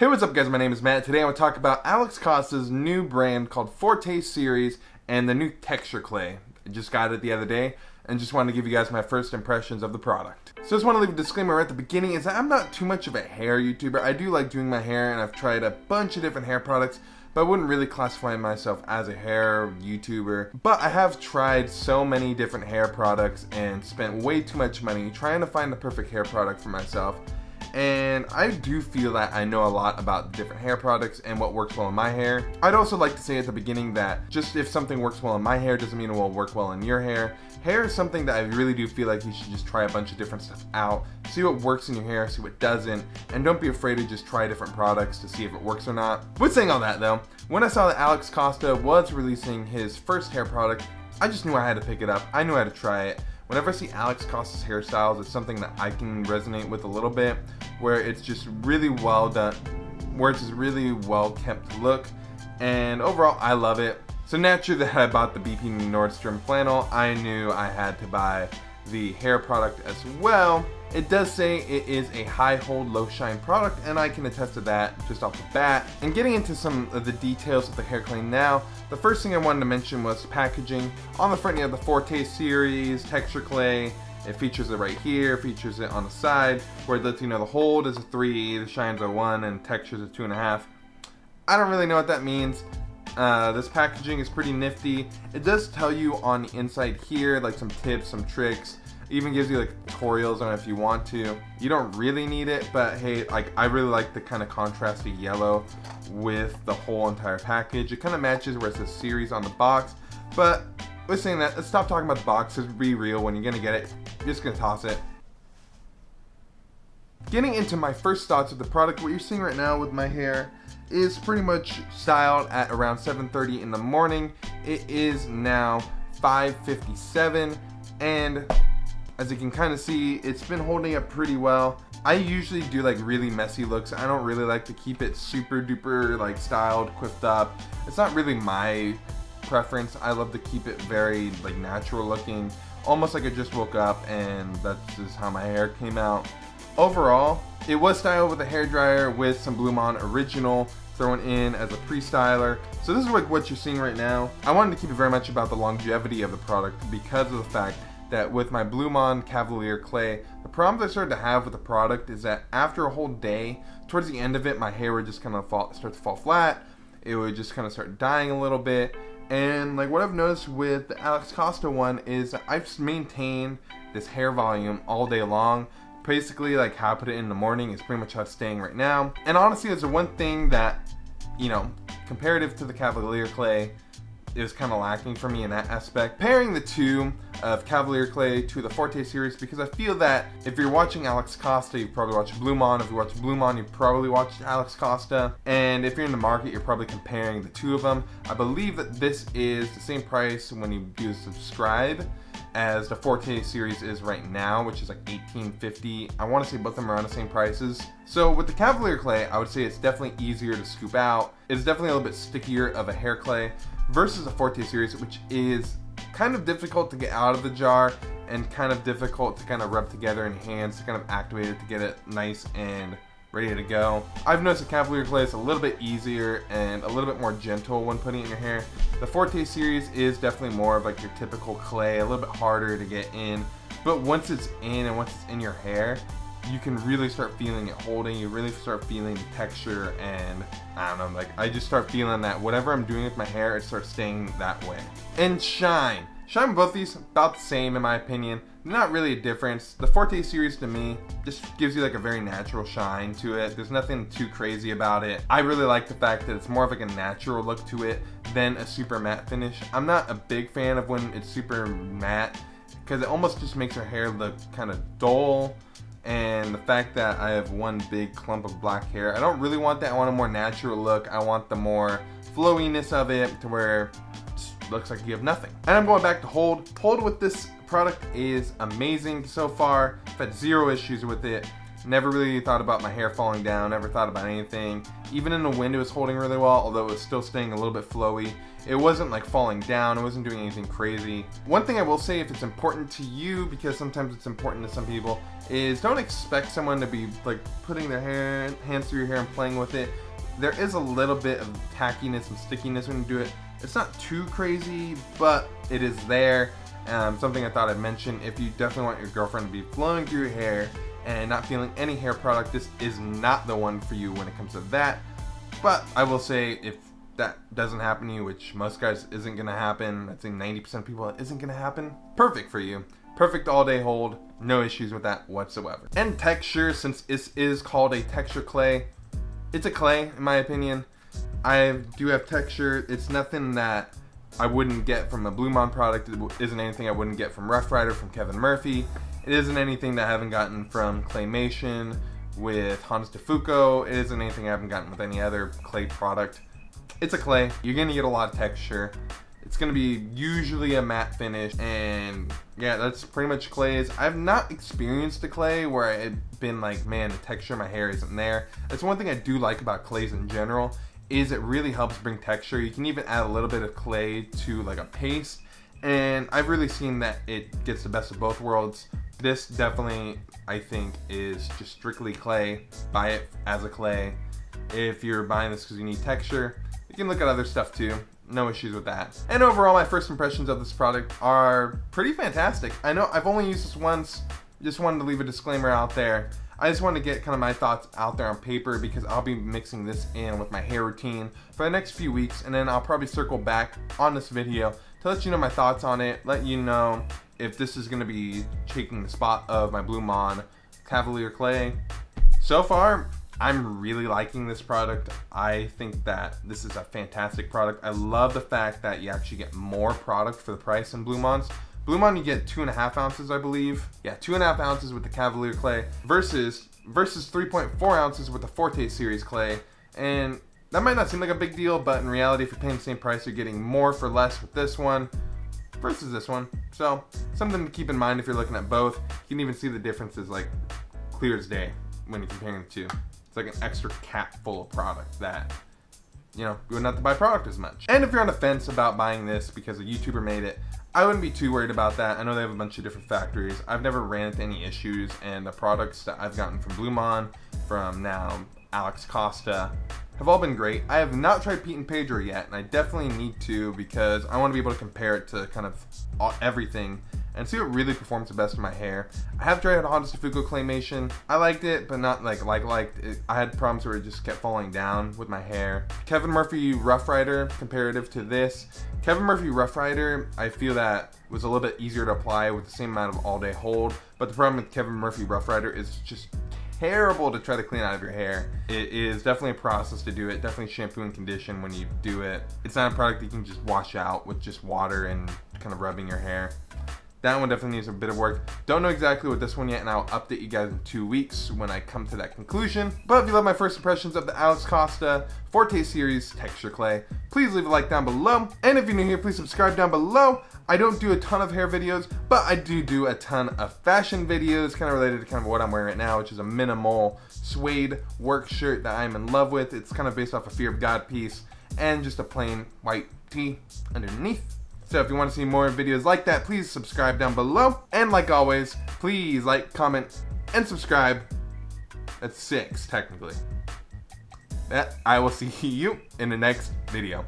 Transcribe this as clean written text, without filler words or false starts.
Hey, what's up guys, my name is Matt. Today I want to talk about Alex Costa's new brand called Forte Series and the new texture clay. I just got it the other day and just wanted to give you guys my first impressions of the product. So I just want to leave a disclaimer right at the beginning is that I'm not too much of a hair YouTuber. I do like doing my hair and I've tried a bunch of different hair products, but I wouldn't really classify myself as a hair YouTuber. But I have tried so many different hair products and spent way too much money trying to find the perfect hair product for myself. And I do feel that I know a lot about different hair products and what works well in my hair. I'd also like to say at the beginning that just if something works well in my hair doesn't mean it will work well in your hair. Hair is something that I really do feel like you should just try a bunch of different stuff out, see what works in your hair, see what doesn't, and don't be afraid to just try different products to see if it works or not. With saying all that though, when I saw that Alex Costa was releasing his first hair product, I just knew I had to pick it up. I knew I had to try it. Whenever I see Alex Costa's hairstyles, it's something that I can resonate with a little bit, where it's just really well done, where it's just really well kept look, and overall I love it. So naturally that I bought the BP Nordstrom flannel, I knew I had to buy the hair product as well. It does say it is a high hold, low shine product, and I can attest to that just off the bat. And getting into some of the details of the hair clay now, the first thing I wanted to mention was packaging. On the front you have the Forte Series texture clay. It features it right here, features it on the side, where it lets you know the hold is a 3, the shine's a 1, and texture's a 2.5. I don't really know what that means. This packaging is pretty nifty. It does tell you on the inside here like some tips, some tricks. It even gives you like tutorials on it if you want to. You don't really need it, but hey, like I really like the kind of contrasty yellow with the whole entire package. It kind of matches where it says series on the box. But with saying that, let's stop talking about the box. Let's be real. When you're gonna get it, you're just gonna toss it. Getting into my first thoughts of the product, what you're seeing right now with my hair is pretty much styled at around 7:30 in the morning. It is now 5:57, and as you can kind of see, it's been holding up pretty well. I usually do like really messy looks. I don't really like to keep it super duper like styled, quiffed up. It's not really my preference. I love to keep it very like natural looking, almost like I just woke up and that's just how my hair came out. Overall, it was styled with a hairdryer with some Blumaan original thrown in as a pre-styler. So this is like what you're seeing right now. I wanted to keep it very much about the longevity of the product because of the fact that with my Blumaan Cavalier clay, the problem I started to have with the product is that after a whole day, towards the end of it, my hair would just kind of start to fall flat. It would just kind of start dying a little bit. And like what I've noticed with the Alex Costa one is I've maintained this hair volume all day long. Basically like how I put it in the morning is pretty much how it's staying right now. And honestly, there's the one thing that, you know, comparative to the Cavalier clay, is kind of lacking for me in that aspect. Pairing the two of Cavalier clay to the Forte Series, because I feel that if you're watching Alex Costa, you've probably watched Blumaan. If you watch Blumaan, you probably watched Alex Costa. And if you're in the market, you're probably comparing the two of them. I believe that this is the same price when you do subscribe as the Forte Series is right now, which is like $18.50. I want to say both of them are around the same prices. So with the Cavalier clay, I would say it's definitely easier to scoop out. It's definitely a little bit stickier of a hair clay versus the Forte Series, which is kind of difficult to get out of the jar and kind of difficult to kind of rub together in your hands to kind of activate it to get it nice and ready to go. I've noticed the Cavalier clay is a little bit easier and a little bit more gentle when putting it in your hair. The Forte Series is definitely more of like your typical clay, a little bit harder to get in. But once it's in and once it's in your hair, you can really start feeling it holding. You really start feeling the texture, and I don't know, like I just start feeling that whatever I'm doing with my hair, it starts staying that way. And shine. Shine with both these about the same in my opinion. Not really a difference. The Forte Series to me just gives you like a very natural shine to it. There's nothing too crazy about it. I really like the fact that it's more of like a natural look to it than a super matte finish. I'm not a big fan of when it's super matte because it almost just makes your hair look kind of dull. And the fact that I have one big clump of black hair, I don't really want that. I want a more natural look. I want the more flowiness of it to where it looks like you have nothing. And I'm going back to hold. Hold with this product is amazing so far. I've had zero issues with it. Never really thought about my hair falling down, never thought about anything. Even in the wind it was holding really well, although it was still staying a little bit flowy. It wasn't like falling down, it wasn't doing anything crazy. One thing I will say, if it's important to you, because sometimes it's important to some people, is don't expect someone to be like putting their hands through your hair and playing with it. There is a little bit of tackiness and stickiness when you do it. It's not too crazy, but it is there. Something I thought I'd mention, if you definitely want your girlfriend to be flowing through your hair and not feeling any hair product, this is not the one for you when it comes to that. But I will say, if that doesn't happen to you, which most guys isn't going to happen, I think 90% of people it isn't going to happen, perfect for you. Perfect all day hold, no issues with that whatsoever. And texture, since this is called a texture clay, it's a clay in my opinion. I do have texture. It's nothing that I wouldn't get from a Blumaan product. It isn't anything I wouldn't get from Rough Rider, from Kevin Murphy. It isn't anything that I haven't gotten from Claymation with Hans DeFuco. It isn't anything I haven't gotten with any other clay product. It's a clay. You're gonna get a lot of texture. It's gonna be usually a matte finish, and yeah, that's pretty much clays. I've not experienced a clay where I've been like, man, the texture of my hair isn't there. That's one thing I do like about clays in general, is it really helps bring texture. You can even add a little bit of clay to like a paste, and I've really seen that it gets the best of both worlds. This definitely, I think, is just strictly clay. Buy it as a clay. If you're buying this because you need texture, you can look at other stuff too. No issues with that. And overall, my first impressions of this product are pretty fantastic. I know I've only used this once. Just wanted to leave a disclaimer out there. I just wanted to get kind of my thoughts out there on paper, because I'll be mixing this in with my hair routine for the next few weeks, and then I'll probably circle back on this video to let you know my thoughts on it, let you know if this is going to be taking the spot of my Blumaan Cavalier Clay. So far, I'm really liking this product. I think that this is a fantastic product. I love the fact that you actually get more product for the price than Blumaan's. Blumaan, you get 2.5 ounces, I believe. Yeah, 2.5 ounces with the Cavalier Clay versus 3.4 ounces with the Forte Series Clay. And that might not seem like a big deal, but in reality, if you're paying the same price, you're getting more for less with this one versus this one. So, something to keep in mind if you're looking at both. You can even see the differences like clear as day when you're comparing the two. It's like an extra cap full of product that, you know, you wouldn't have to buy product as much. And if you're on the fence about buying this because a YouTuber made it, I wouldn't be too worried about that. I know they have a bunch of different factories. I've never ran into any issues, and the products that I've gotten from Blumaan, from now Alex Costa, have all been great. I have not tried Pete and Pedro yet, and I definitely need to, because I want to be able to compare it to kind of everything and see what really performs the best in my hair. I have tried Hans DeFuco Claymation. I liked it, but not liked it. I had problems where it just kept falling down with my hair. Kevin Murphy Rough Rider, comparative to this. Kevin Murphy Rough Rider, I feel that was a little bit easier to apply with the same amount of all-day hold, but the problem with Kevin Murphy Rough Rider is just terrible to try to clean out of your hair. It is definitely a process to do it, definitely shampoo and condition when you do it. It's not a product you can just wash out with just water and kind of rubbing your hair. That one definitely needs a bit of work. Don't know exactly with this one yet, and I'll update you guys in 2 weeks when I come to that conclusion. But if you love my first impressions of the Alex Costa Forte Series Texture Clay, please leave a like down below. And if you're new here, please subscribe down below. I don't do a ton of hair videos, but I do a ton of fashion videos, kind of related to kind of what I'm wearing right now, which is a minimal suede work shirt that I'm in love with. It's kind of based off a Fear of God piece, and just a plain white tee underneath. So if you want to see more videos like that, please subscribe down below. And like always, please like, comment, and subscribe. That's 6, technically. I will see you in the next video.